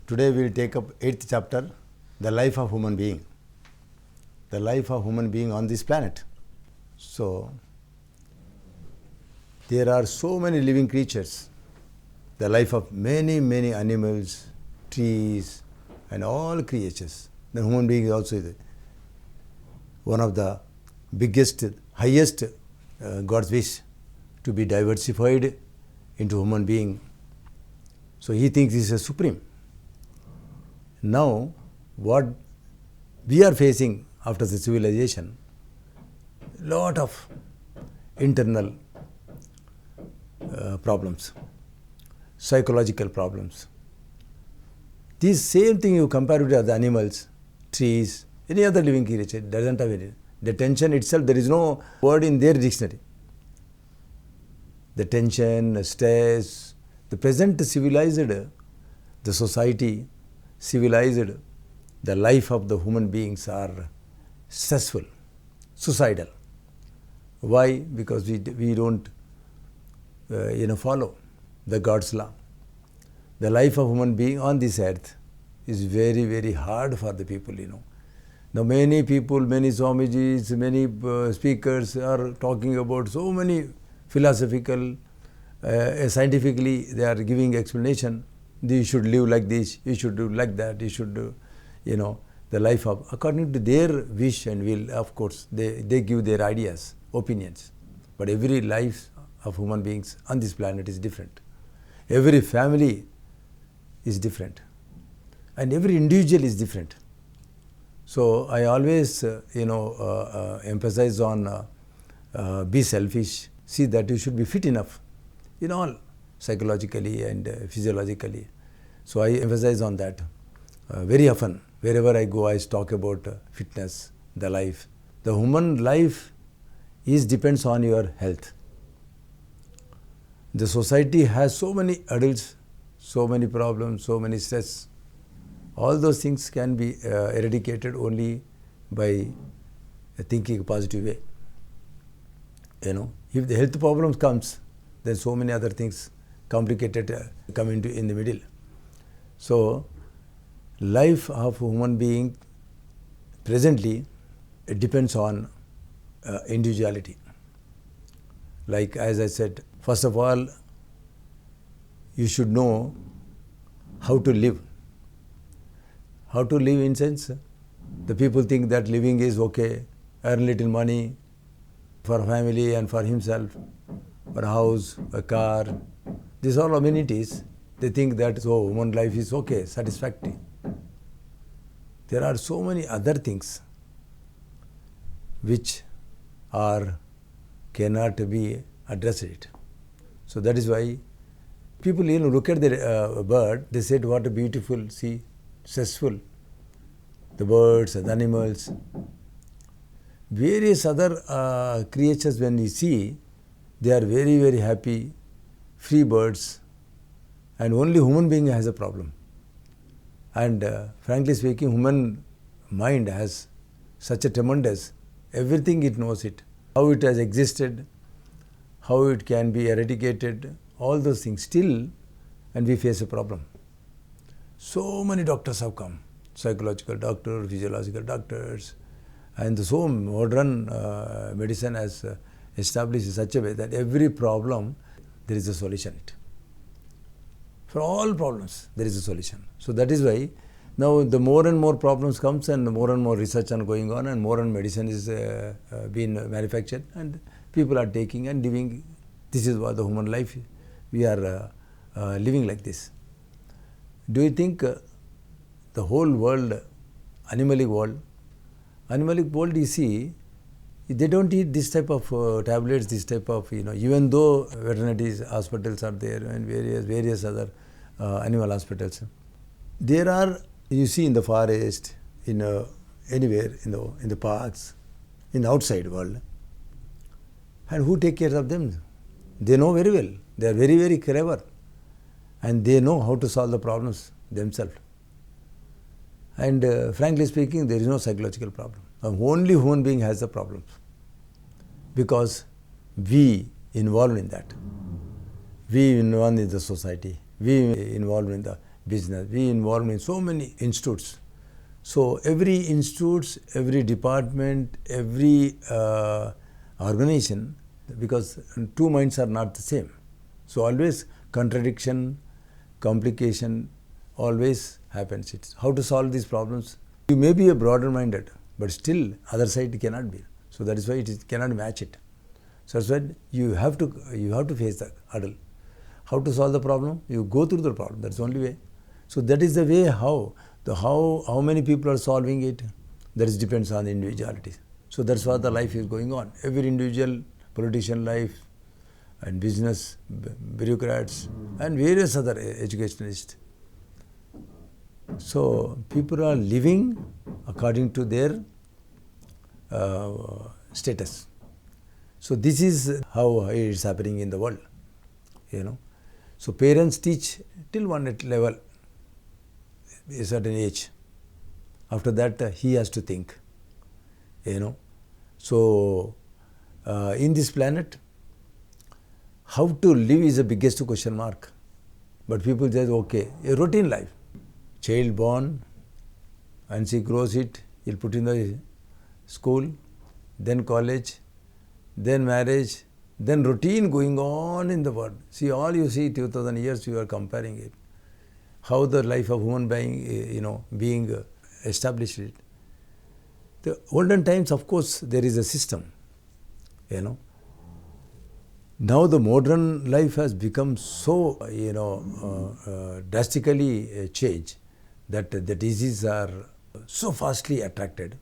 Today we will take up 8th chapter, the life of human being. The life of human being on this planet. So, there are so many living creatures. The life of many, many animals, trees, and all creatures. The human being is also one of the biggest, highest God's wish to be diversified into human being. So he thinks he is a supreme. Now, what we are facing after the civilization, lot of internal problems, psychological problems. This same thing you compare with other animals, trees, any other living creature, doesn't have any. The tension itself, there is no word in their dictionary. The tension, the stress, the present civilized, the society, civilized, the life of the human beings are stressful, suicidal. Why? Because we don't follow the God's law. The life of human being on this earth is very, very hard for the people, Now many people, many Swamijis, many speakers are talking about so many philosophical, scientifically they are giving explanation. You should live like this, you should do like that, you should do, the life of, according to their wish and will, of course, they give their ideas, opinions. But every life of human beings on this planet is different. Every family is different. And every individual is different. So I always, emphasize on be selfish, see that you should be fit enough in all, psychologically and physiologically. So I emphasize on that very often. Wherever I go, I talk about fitness, the life. The human life depends on your health. The society has so many adults, so many problems, so many stress. All those things can be eradicated only by thinking a positive way. If the health problems comes, then so many other things complicated come in the middle. So, life of human being presently it depends on individuality. Like as I said, first of all, you should know how to live. How to live in sense, the people think that living is okay, earn little money for family and for himself, for a house, a car. These are all amenities. They think that human life is okay, satisfactory. There are so many other things which cannot be addressed. So that is why people look at the bird, they said what a beautiful, see, stressful, the birds and the animals. Various other creatures when we see, they are very, very happy, free birds, and only human being has a problem. And frankly speaking, human mind has such a tremendous, everything it knows it, how it has existed, how it can be eradicated, all those things still, and we face a problem. So many doctors have come, psychological doctors, physiological doctors, and so modern medicine has established in such a way that every problem there is a solution. For all problems there is a solution. So that is why now the more and more problems comes and more and more research are going on and more and medicine is being manufactured and people are taking and living. This is what the human life, we are living like this. Do you think the whole world, animalic world you see, they don't eat this type of tablets, this type of, even though veterinary hospitals are there and various other animal hospitals. There are, you see in the forest, anywhere, in the parks, in the outside world. And who take care of them? They know very well. They are very, very clever. And they know how to solve the problems themselves. And frankly speaking, there is no psychological problem. Only human being has the problems. Because we involved in that. We involved in the society. We involved in the business. We involved in so many institutes. So every institute, every department, every organization, because two minds are not the same. So always contradiction, complication always happens. It's how to solve these problems. You may be a broader minded, but still other side cannot be. So that is why it cannot match it. So that's why you have to face the hurdle. How to solve the problem? You go through the problem. That's the only way. So that is the way how many people are solving it. That is depends on the individuality. So that's what the life is going on. Every individual, politician life, and business, bureaucrats, and various other educationalists. So people are living according to their status. So this is how it is happening in the world. So parents teach till one level, a certain age. After that, he has to think. So in this planet, how to live is the biggest question mark. But people say, okay, a routine life. Child born, and she grows it, he'll put in the school, then college, then marriage, then routine going on in the world. See, all you see 2000 years you are comparing it. How the life of human being, being established it. The olden times, of course, there is a system, Now the modern life has become so, drastically changed that the diseases are so fastly attracted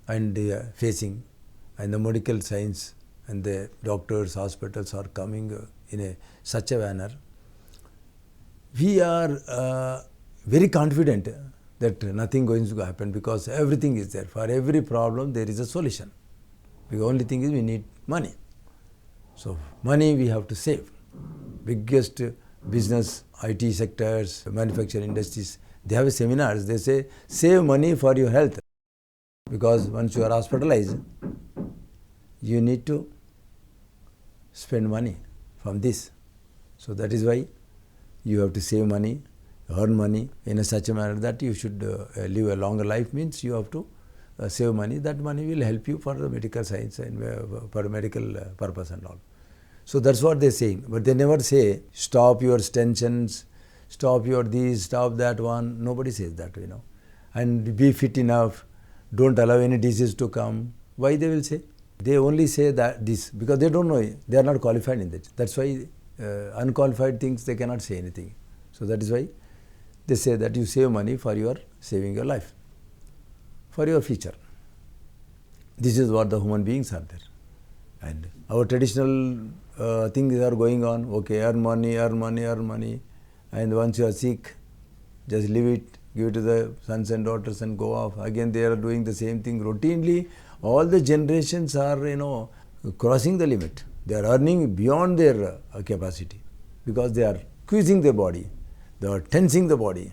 and facing, and the medical science and the doctors, hospitals are coming in such a manner. We are very confident that nothing going to happen because everything is there. For every problem there is a solution. The only thing is we need money. So money we have to save. Biggest business, IT sectors, manufacturing industries, they have seminars. They say, save money for your health. Because once you are hospitalized, you need to spend money from this. So that is why you have to save money, earn money in such a manner that you should live a longer life. Means you have to save money. That money will help you for the medical science and for medical purpose and all. So that's what they're saying. But they never say, stop your tensions, stop your this, stop that one. Nobody says that, And be fit enough. Don't allow any disease to come. Why they will say? They only say that this because they don't know. They are not qualified in that. That's why unqualified things they cannot say anything. So that is why they say that you save money for your saving your life, for your future. This is what the human beings are there. And our traditional things are going on. Okay, earn money. And once you are sick, just leave it, give it to the sons and daughters and go off. Again, they are doing the same thing routinely. All the generations are, crossing the limit. They are earning beyond their capacity because they are squeezing the body. They are tensing the body.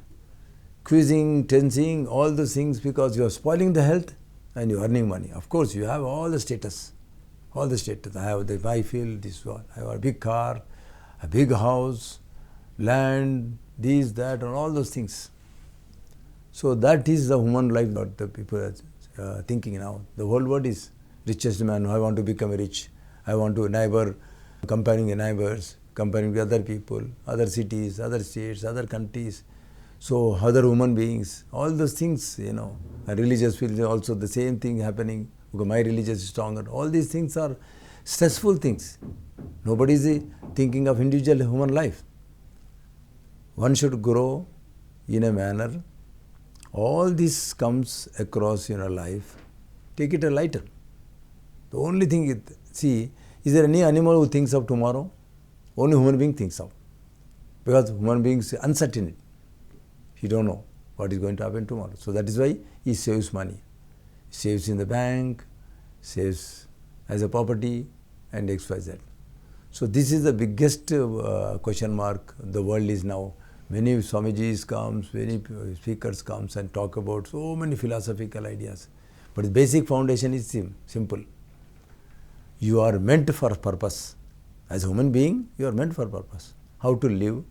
Squeezing, tensing, all those things because you are spoiling the health and you are earning money. Of course, you have all the status. All the status. I have the field, this one. I have a big car, a big house, land, this, that, and all those things. So that is the human life what the people are thinking now. The whole world is richest man. I want to become rich. I want to neighbor, comparing the neighbors, comparing with other people, other cities, other states, other countries. So other human beings, all those things, A religious field also the same thing happening. Because my religion is stronger. All these things are stressful things. Nobody is thinking of individual human life. One should grow in a manner. All this comes across in your life. Take it a lighter. The only thing is there any animal who thinks of tomorrow? Only human being thinks of. Because human beings are uncertain. He don't know what is going to happen tomorrow. So that is why he saves money. Saves in the bank, saves as a property, and XYZ. So this is the biggest question mark the world is now. Many Swamijis comes, many speakers comes and talk about so many philosophical ideas. But the basic foundation is simple. You are meant for purpose. As a human being, you are meant for purpose. How to live,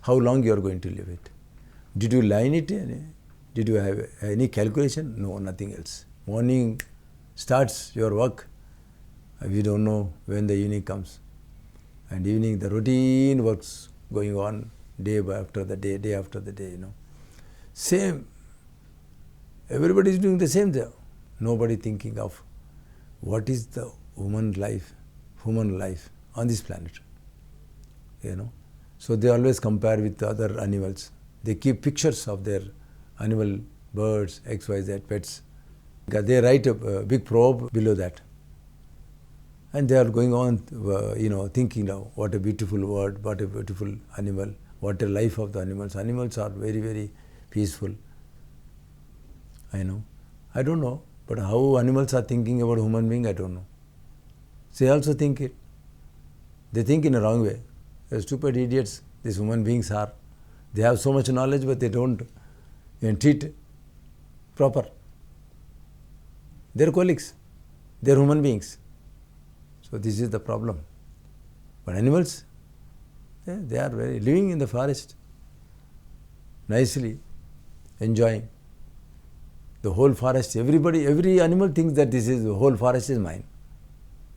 how long you are going to live it. Did you line it? Did you have any calculation? No, nothing else. Morning starts your work. We don't know when the evening comes. And evening, the routine works going on day after the day after the day, Same. Everybody is doing the same thing. Nobody thinking of what is the human life on this planet. So they always compare with other animals. They keep pictures of their animal, birds, XYZ, pets. They write a big probe below that. And they are going on, thinking now, what a beautiful word, what a beautiful animal, what a life of the animals. Animals are very, very peaceful. I know. I don't know. But how animals are thinking about human being, I don't know. They also think it. They think in a wrong way. They're stupid idiots, these human beings are. They have so much knowledge, but they don't treat proper. They're colleagues. They're human beings. So this is the problem. But animals, they are very living in the forest, nicely, enjoying. The whole forest, every animal thinks that the whole forest is mine.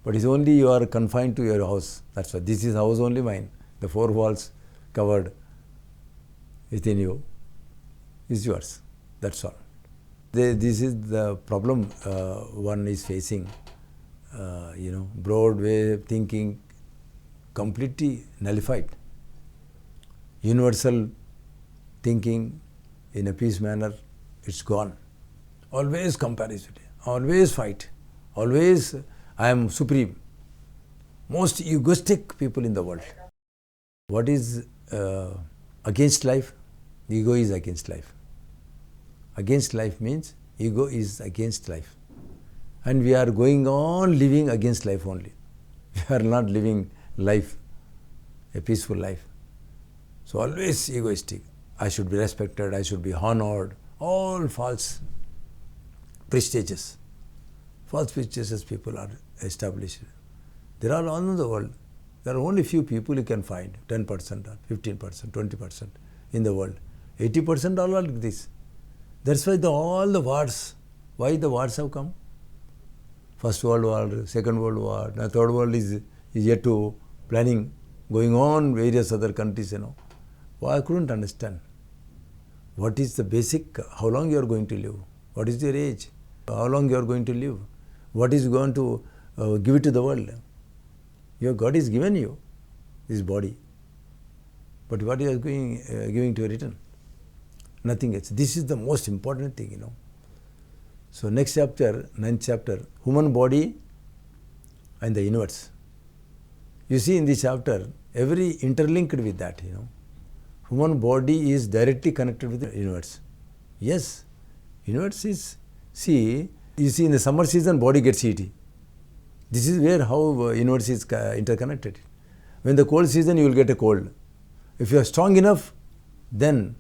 But it's only you are confined to your house. That's why this is house only mine. The four walls covered within you is yours. That's all. This is the problem one is facing. Broad way of thinking completely nullified. Universal thinking in a peace manner, it's gone. Always comparison, always fight, always I am supreme. Most egoistic people in the world. What is against life? Ego is against life. Against life means ego is against life. And we are going on living against life only. We are not living life, a peaceful life. So always egoistic. I should be respected, I should be honored. All false prestigious. False prestigious people are established. There are all over the world. There are only few people you can find, 10% or 15%, 20% in the world. 80% all are like this. That's why all the wars, why the wars have come? First World War, Second World War, now Third World is yet to planning, going on various other countries, Well, I couldn't understand. What is the basic, how long you are going to live? What is your age? How long you are going to live? What is going to give it to the world? Your God is given you, this body. But what you are giving to return? Nothing else. This is the most important thing, So next chapter, 9th chapter, human body and the universe. You see in this chapter, every interlinked with that, Human body is directly connected with the universe. Yes, universe is, you see in the summer season, body gets heaty. This is where how universe is interconnected. When the cold season, you will get a cold. If you are strong enough, then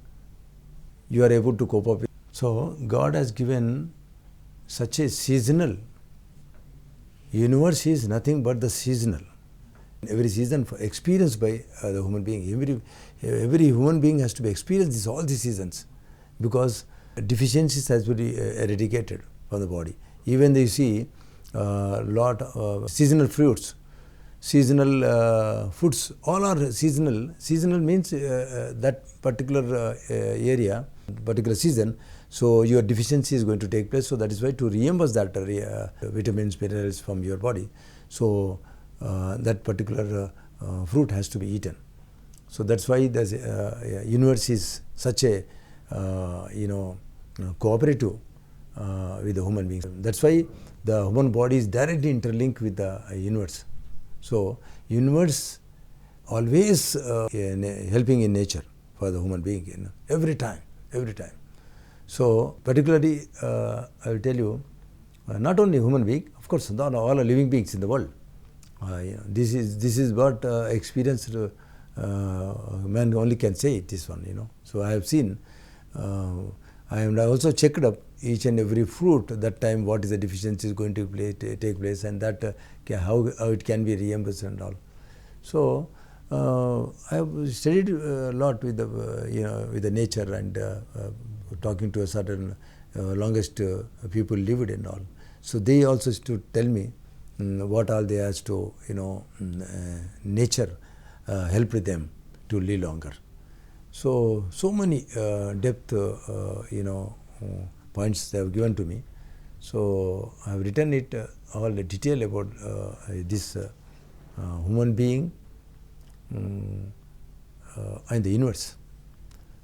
you are able to cope up with. So God has given such a seasonal. Universe is nothing but the seasonal. Every season experienced by the human being. Every human being has to be experienced all these seasons, because deficiencies has to be eradicated from the body. Even you see lot of seasonal fruits, seasonal foods, all are seasonal. Seasonal means that particular area, particular season. So your deficiency is going to take place. So that is why to reimburse that vitamins, minerals from your body. So that particular fruit has to be eaten. So that's why the universe is such a cooperative with the human beings. That's why the human body is directly interlinked with the universe. So universe always helping in nature for the human being, every time. So particularly I will tell you, not only human being, of course, not all are living beings in the world. This is what experienced man only can say it, this one, So I have seen, I also checked up each and every fruit that time, what is the deficiency is going to take place, and that how it can be reimbursed and all. So I have studied a lot with the with the nature and talking to a certain longest people lived and all. So they also used to tell me what all they has to nature helped them to live longer. So many depth points they have given to me. So I have written it all the detail about this human being and the universe.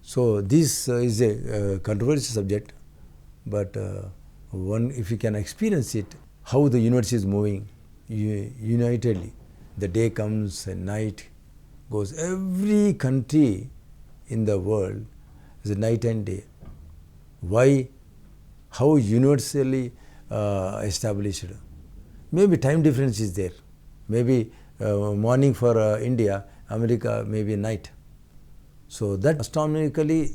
So this is a controversial subject, but one, if you can experience it, how the universe is moving unitedly, the day comes and night goes. Every country in the world is a night and day. Why? How universally established? Maybe time difference is there. Maybe morning for India, America maybe night. So that astronomically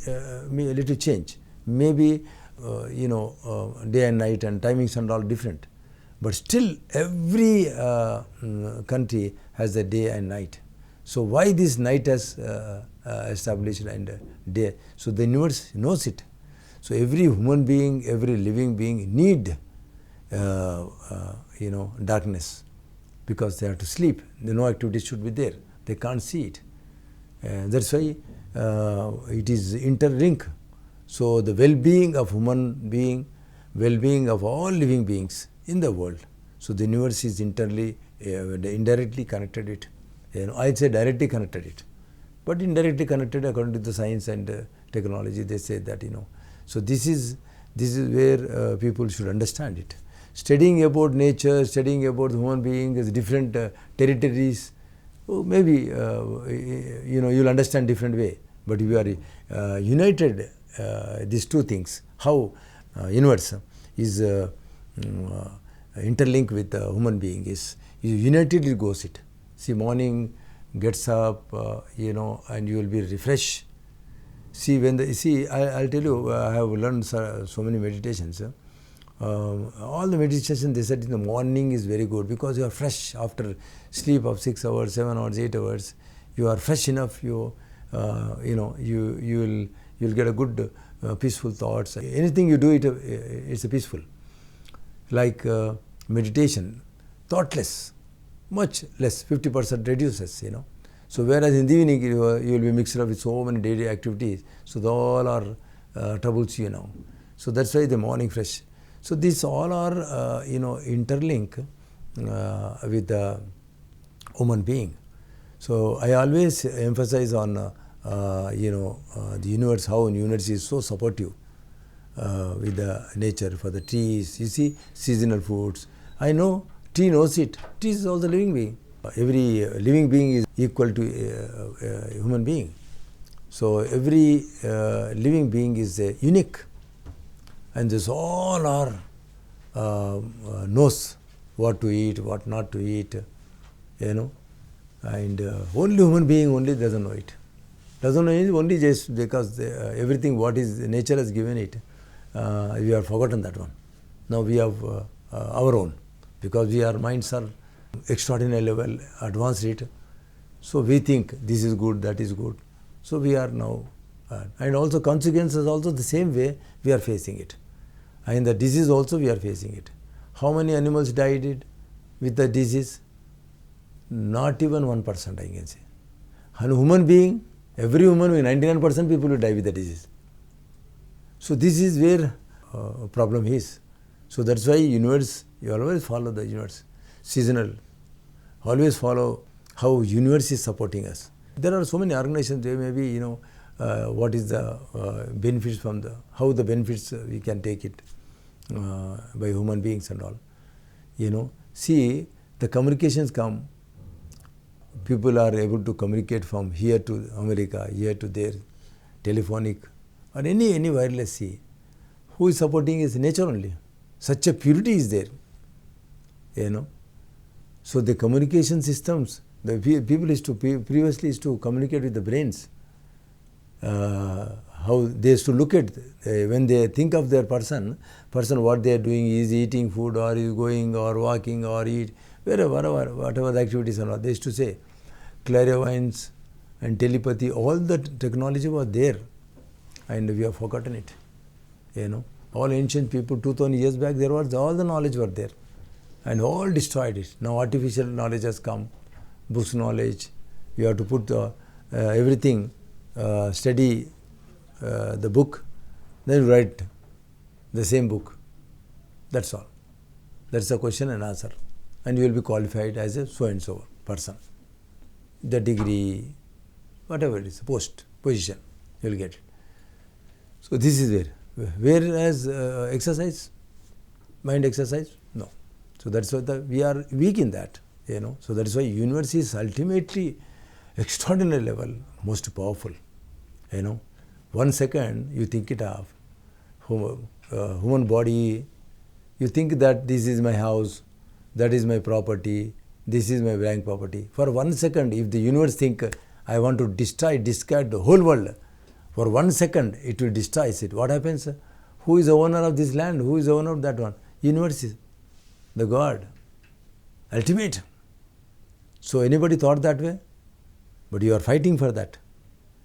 may a little change. Maybe day and night and timings and all different. But still every country has a day and night. So why this night has established and day? So the universe knows it. So every human being, every living being need darkness, because they have to sleep. No activity should be there. They can't see it. That's why it is interlinked. So the well-being of human being, well-being of all living beings in the world. So the universe is indirectly connected it. I'd say directly connected it, but indirectly connected according to the science and technology. They say that So this is where people should understand it. Studying about nature, studying about human being as different territories, maybe you'll understand different way. But if you are united, these two things, how universe is interlinked with the human being is united, it goes it. See, morning gets up, and you will be refreshed. See, I'll tell you, I have learned so many meditations. All the meditation they said in the morning is very good because you are fresh after sleep of 6 hours, 7 hours, 8 hours. You are fresh enough. You'll get a good peaceful thoughts. Anything you do, it's peaceful. Like meditation, thoughtless, much less, 50% reduces. So whereas in the evening you will be mixed up with so many daily activities, so they all are troubles So that's why the morning fresh. So these all are interlinked with the human being. So I always emphasize on the universe, how the universe is so supportive with the nature for the trees. You see, seasonal foods. I know tree knows it. Tree is also living being. Every living being is equal to a human being. So every living being is unique, and this all are knows what to eat, what not to eat, and only human being only doesn't know it. Doesn't know it only just because everything what is nature has given it, we have forgotten that one. Now we have our own, because our minds are extraordinary level, advanced it. So we think this is good, that is good. So we are now, and also consequences also the same way we are facing it. And the disease also we are facing it. How many animals died with the disease? Not even 1%, I can say. And human being, every human being, 99% people will die with the disease. So this is where problem is. So that's why universe, you always follow the universe. Seasonal. Always follow how universe is supporting us. There are so many organizations, there may be, what is the benefits from how the benefits we can take it by human beings and all. See, the communications come, people are able to communicate from here to America, here to there, telephonic, or any wireless. See, who is supporting is nature only. Such a purity is there, So the communication systems, the people previously used to communicate with the brains. How they used to look at when they think of their person what they are doing, is eating food or is going or walking or eat, whatever the activities are. They used to say clairvoyance, and telepathy, all the technology was there, and we have forgotten it. All ancient people, 2000 years back, there was all the knowledge were there, and all destroyed it. Now artificial knowledge has come, books knowledge. You have to put everything, study the book, then write the same book. That's all. That's the question and answer. And you will be qualified as a so-and-so person. The degree, whatever it is, position, you will get it. So this is where. Whereas exercise, mind exercise, no. So that's why we are weak in that, So that is why universe is ultimately extraordinary level, most powerful, 1 second you think it of, human body, you think that this is my house, that is my property, this is my blank property. For 1 second, if the universe think, I want to discard the whole world, for 1 second it will destroy it. What happens? Who is the owner of this land? Who is the owner of that one? Universe is the God, ultimate. So anybody thought that way? But you are fighting for that.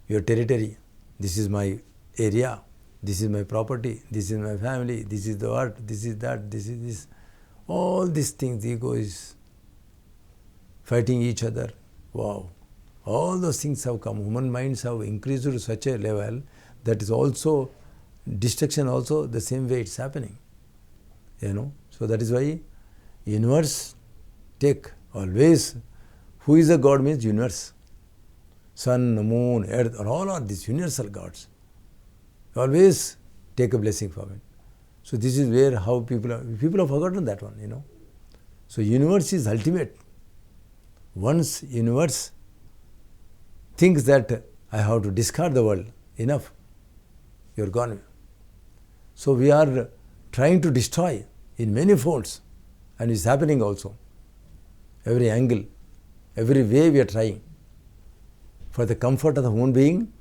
Your territory. This is my area. This is my property. This is my family. This is the art. This is that. This is this. All these things, the ego is fighting each other. Wow. All those things have come. Human minds have increased to such a level that is also destruction also the same way it's happening. So that is why universe take always, who is the God means universe. Sun, moon, earth, all are these universal gods. Always take a blessing from it. So this is where how people have forgotten that one, So universe is ultimate. Once universe thinks that I have to discard the world, enough, you are gone. So we are trying to destroy in many folds, and it's happening also. Every angle, every way we are trying. For the comfort of the human being,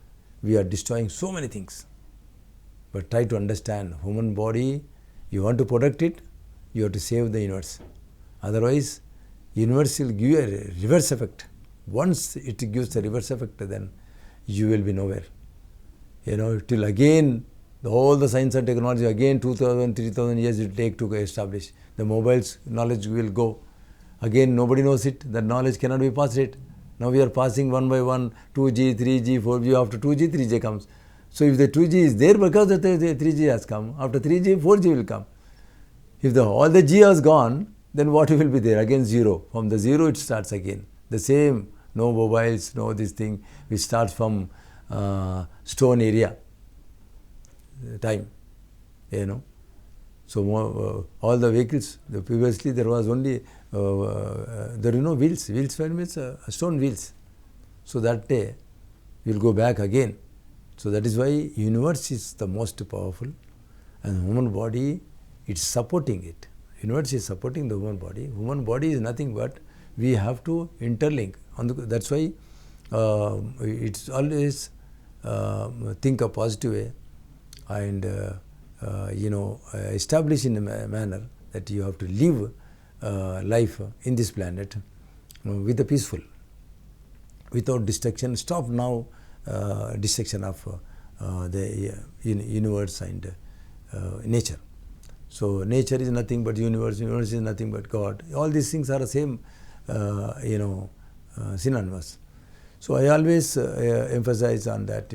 we are destroying so many things. But try to understand, human body, you want to protect it, you have to save the universe. Otherwise, universe will give you a reverse effect. Once it gives a reverse effect, then you will be nowhere. Till again, all the science and technology, again 2000, 3000 years it will take to establish. The mobile's knowledge will go. Again, nobody knows it. That knowledge cannot be passed it. Now we are passing one by one, 2G, 3G, 4G. After 2G, 3G comes. So if the 2G is there because the 3G has come, after 3G, 4G will come. If all the G has gone, then what will be there? Again zero. From the zero it starts again. The same, no mobiles, no this thing, which starts from stone area, time, So all the vehicles, previously there was only, there are no wheels. Wheels means stone wheels. So that day will go back again. So that is why universe is the most powerful, and human body, it's supporting it. Universe is supporting the human body. Human body is nothing but we have to interlink. That's why it's always think a positive way and establish in a manner that you have to live life in this planet with the peaceful, without destruction. Stop now destruction of the universe and nature. So nature is nothing but universe, universe is nothing but God. All these things are the same, synonymous. So I always emphasize on that,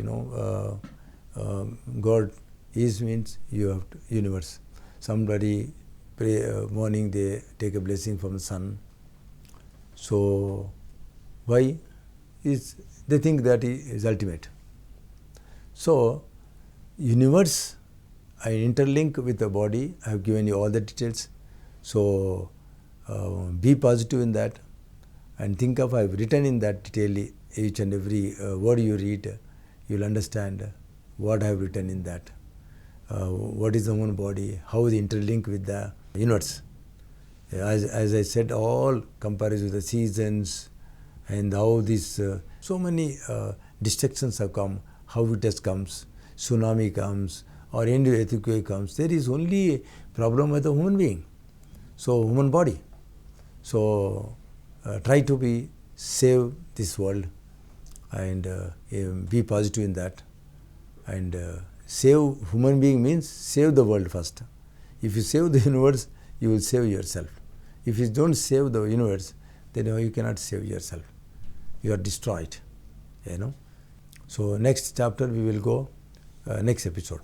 God is means you have to, universe. Somebody pray morning, they take a blessing from the sun. So why? They think that is ultimate. So universe, I interlink with the body. I have given you all the details. So be positive in that and think of, I have written in that detail each and every word you read. You will understand what I have written in that. What is the human body, how is it interlinked with the universe. As I said, all comparison with the seasons and how these so many destructions have come, how it has comes, tsunami comes or any earthquake comes. There is only a problem with the human being. So human body. So try to save this world and be positive in that. And save human being means save the world first. If you save the universe, you will save yourself. If you don't save the universe, then you cannot save yourself. You are destroyed. So next chapter we will go, next episode.